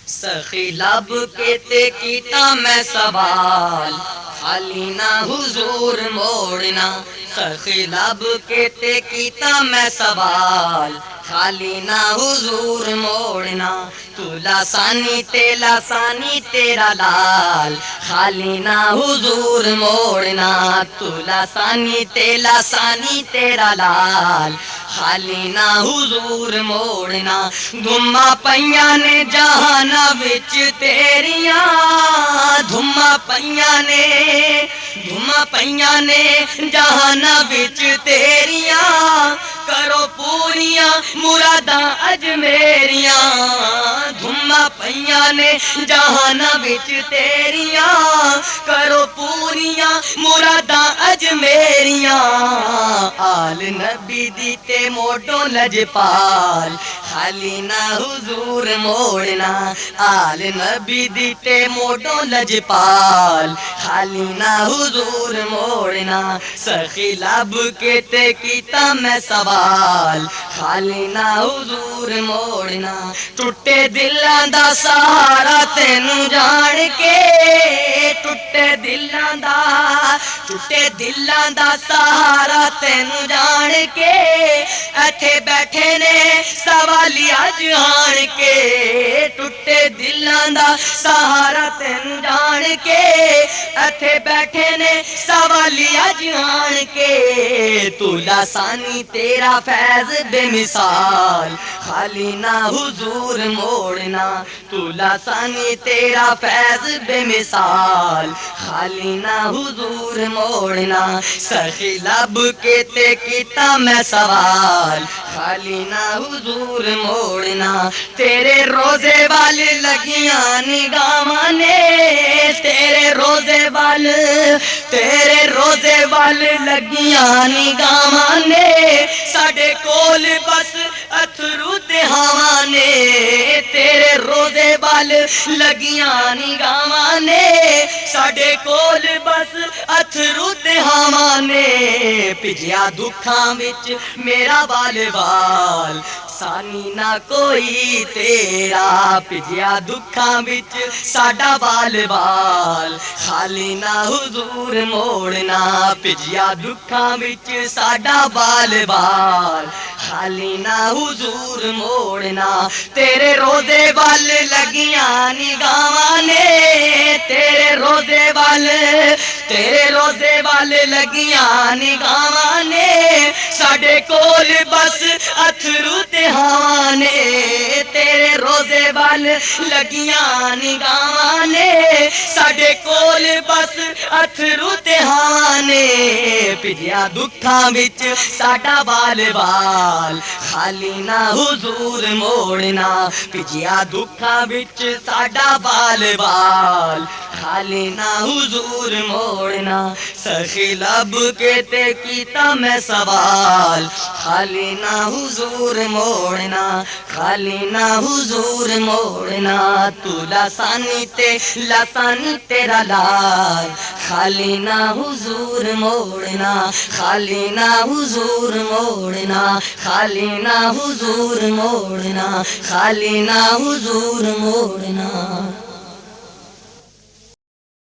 सखी लब के ते कीता मैं सवाल, खाली ना हुजूर मोड़ना। सखी लब के ते कीता मैं सवाल, खाली ना हुजूर मोड़ना। तू लासानी तेरा लाल, खाली ना हुजूर मोड़ना। तू लासानी तेरा लाल, खाली ना हुजूर मोड़ना। धुम्मा पईया ने जहाना विच तेरिया, धुम्मा पईया ने जहाना विच तेरिया। करो पूरियां मुरादा अज मेरिया। धुम्मा पईया ने जहाना विच तेरिया। करो पूरियां मुरादा अज मेरिया। आल नबी दी ते मोटो लजपाल, खाली ना हुजूर मोड़ना। आल नबी दी ते मोटो लजपाल, खाली ना हुजूर मोड़ना। सखी लब के ते कीता मैं सवाल, खाली ना हुजूर मोड़ना। टुटे दिलां दा सहारा तेनू जान के, टुटे दिलां दा सहारा तेनू जान के। इथे बैठे ने सवालिया जान के, टुटे दिलां दा सहारा तेनू जान के। इथे बैठे ने सवालिया जान के। तू लासानी तेरा फैज बेमिसाल, खाली ना हुजूर मोड़ना। तू लासानी तेरा फैज बेमिसाल, खाली ना हुजूर मोड़ना। सखी लब के ते कीता मैं सवाल, खाली ना हुजूर मोड़ना। तेरे रोजे वाल लगियां निगाहां ने, तेरे रोजे वाल लगियां निगाहां ने। साडे कोल बस अथरू ते हवां ने, तेरे रोजे वाल लगियां निगाहां ने। साडे कोल बस अथरू ते हवां ने। भिजिया दुखां विच मेरा बाल बाल, सानी ना कोई तेरा। भिजिया दुखां विच साडा बाल बाल, खाली ना हुजूर मोड़ना। भिजिया दुखां विच साडा बाल बाल, खाली ना हुजूर मोड़ना। तेरे रोजे वाल लगियां निगाहां ने, तेरे रोजे वाल लगियां निगाहां ने। साडे कोल बस अथरू ते हवां ने, तेरे रोजे वाल लगियां निगाहां ने। साडे कोल बस अथरू ते हवां ने। भिजिया दुखां विच साडा बाल बाल, खाली ना हुजूर मोड़ना। भिजिया दुखां विच साडा बाल बाल, खाली ना हुजूर मोड़ना। सखी लब के ते कीता मैं सवाल, खाली ना हुजूर मोड़ना। खाली ना हुजूर मोड़ना। तू लासानी तेरा लाल, खाली ना हुजूर मोड़ना। खाली ना हुजूर मोड़ना। खाली ना हुजूर मोड़ना। खाली ना हुजूर मोड़ना।